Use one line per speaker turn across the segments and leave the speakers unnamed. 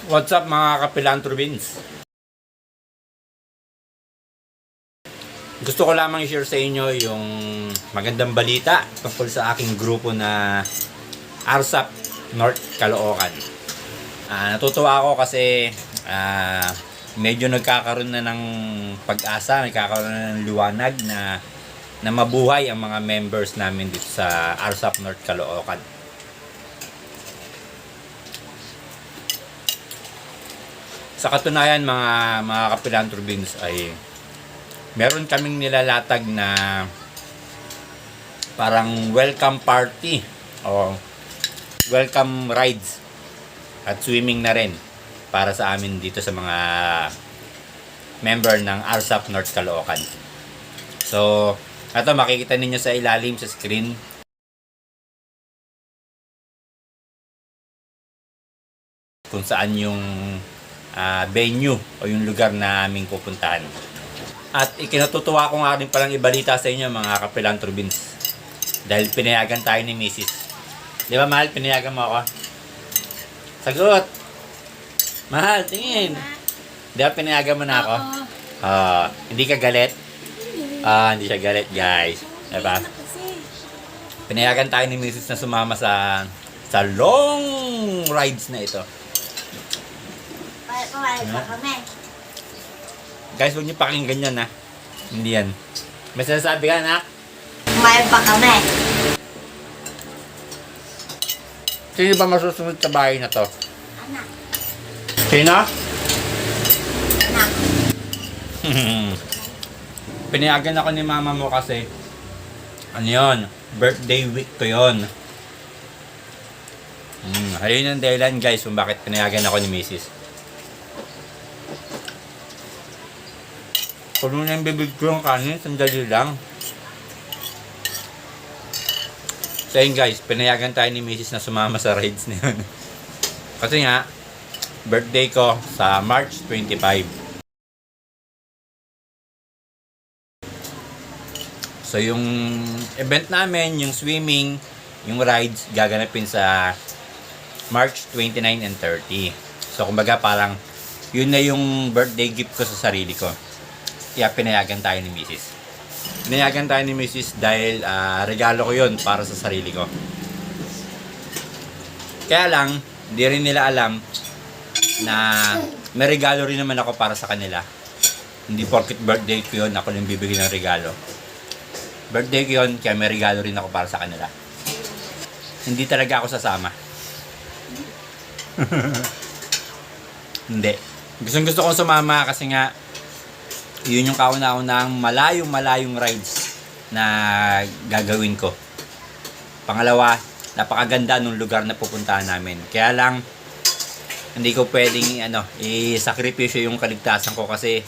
What's up mga kapilantrobins? Gusto ko lamang i-share sa inyo yung magandang balita tungkol sa aking grupo na ARSAP North Caloocan. Natutuwa ako kasi medyo nagkakaroon na ng pag-asa, nagkakaroon na ng liwanag na mabuhay ang mga members namin dito sa ARSAP North Caloocan. Sa katunayan mga kapilantrobins ay meron kaming nilalatag na parang welcome party o welcome rides at swimming na rin para sa amin dito sa mga member ng ARSAP North Caloocan. So, ito makikita ninyo sa ilalim sa screen. Kung saan yung venue o yung lugar na aming pupuntahan. At ikinatutuwa ko nga rin palang ibalita sa inyo mga kapilantrobins dahil pinayagan tayo ni Mrs. Di ba mahal, pinayagan mo ako? Sagot! Mahal, tingin! Di ba pinayagan mo na ako? Hindi ka galit? Hindi siya galit guys. Di ba? Pinayagan tayo ni Mrs. na sumama sa long rides na ito. Guys, huwag niyo pakinggan yan ha. Hindi yan. May sinasabi ka anak?
Kumain pa kami.
Sino ba masusunod sa bahay na to?
Anak.
Sino?
Anak.
Pinayagan ako ni mama mo kasi ano yun? Birthday week ko yun. Ayun yung dahilan guys kung bakit pinayagan ako ni Mrs. Puno na yung bibig ko yung kanin, sandali lang. So yun guys, pinayagan tayo ni Mrs. na sumama sa rides na yun. Kasi nga, birthday ko sa March 25. So yung event namin, yung swimming, yung rides, gaganapin sa March 29 and 30. So kumbaga parang, yun na yung birthday gift ko sa sarili ko. Kaya pinayagan tayo ni Mrs. Pinayagan tayo ni Mrs. dahil regalo ko yun para sa sarili ko. Kaya lang, hindi rin nila alam na may regalo rin naman ako para sa kanila. Hindi porket birthday ko yun, ako lang bibigyan ng regalo. Birthday ko yun, kaya may regalo rin ako para sa kanila. Hindi talaga ako sasama. Hindi. Gusto kong sumama kasi nga yun yung kauna-unang malayong rides na gagawin ko. Pangalawa, napakaganda nung lugar na pupuntahan namin. Kaya lang, hindi ko pwedeng isakripisyo yung kaligtasan ko kasi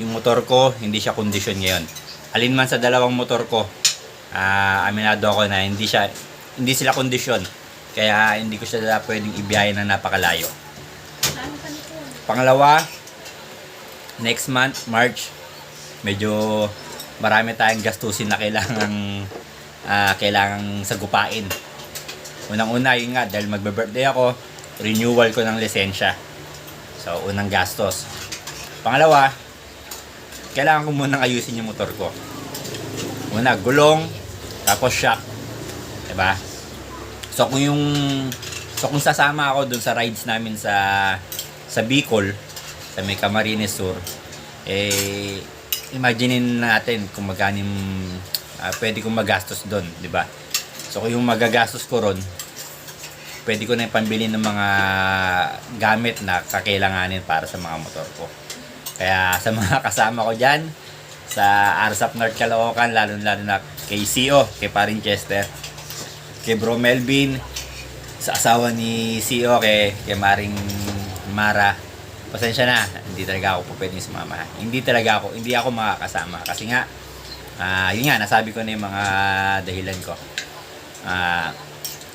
yung motor ko, hindi siya kondisyon ngayon. Alin man sa dalawang motor ko, aminado ako na hindi sila kondisyon. Kaya hindi ko sila pwedeng ibiyahe na napakalayo. Pangalawa, next month, March, medyo marami tayong gastusin na kailangang sagupain. Unang-una, yun nga, dahil magbe-birthday ako, renewal ko ng lisensya. So, unang gastos. Pangalawa, kailangan ko munang ayusin yung motor ko. Una, gulong, tapos shock. Diba? So, kung sasama ako dun sa rides namin sa Bicol, sa may Camarines Sur, imaginein natin kung magkano pwede kong magastos doon, di ba? So kung yung magagastos ko ron, pwede ko na pambili ng mga gamit na kakailanganin para sa mga motor ko. Kaya sa mga kasama ko dyan, sa ARSAP North Caloocan, lalo na kay CEO, kay Parin Chester, kay Bro Melvin, sa asawa ni CEO, kay Maring Mara, pasensya na, hindi talaga ako po pwedeng sumama. Hindi ako makakasama. Kasi nga, yun nga, nasabi ko na yung mga dahilan ko.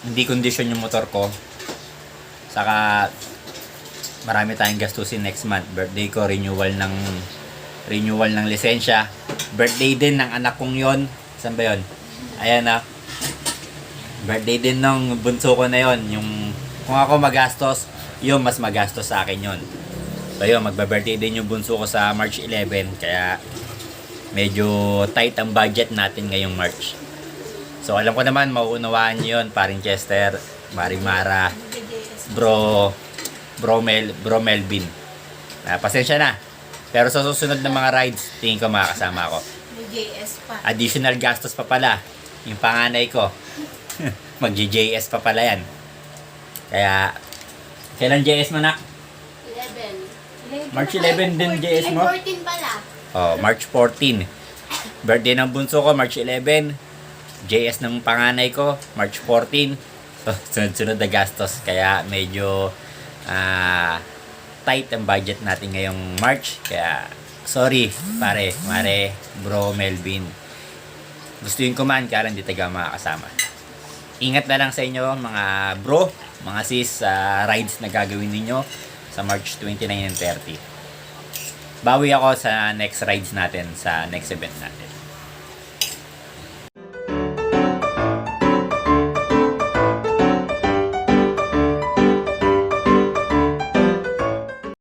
Hindi kondisyon yung motor ko. Saka, marami tayong gastusin next month. Birthday ko, renewal ng lisensya. Birthday din ng anak kong yon. Saan ba yun? Ayan na. Birthday din ng bunso ko na yon, yung Kung ako magastos, yun mas magastos sa akin yun. So yun, magba-birthday din yung bunso ko sa March 11, kaya medyo tight ang budget natin ngayong March. So alam ko naman, mauunawaan nyo yun, paring Chester, Maring Mara, Bro Melvin. Pasensya na. Pero sa susunod na mga rides, tingin ko makakasama ako.
May JS pa.
Additional gastos pa pala. Yung panganay ko. Mag-JS pa pala yan. Kaya, kailan JS mo, nak?
11.
March 11 din JS mo?
14 pala.
Oh, March 14. Birthday ng bunso ko, March 11. JS ng panganay ko, March 14. So, sunod-sunod na gastos. Kaya medyo tight ang budget natin ngayong March. Kaya, sorry, pare, mare, bro, Melvin. Gustuin ko man, kaya hindi taga makakasama. Ingat na lang sa inyo, mga bro, mga sis, sa rides na gagawin ninyo sa March 29 and 30. Bawi ako sa next rides natin, sa next event natin.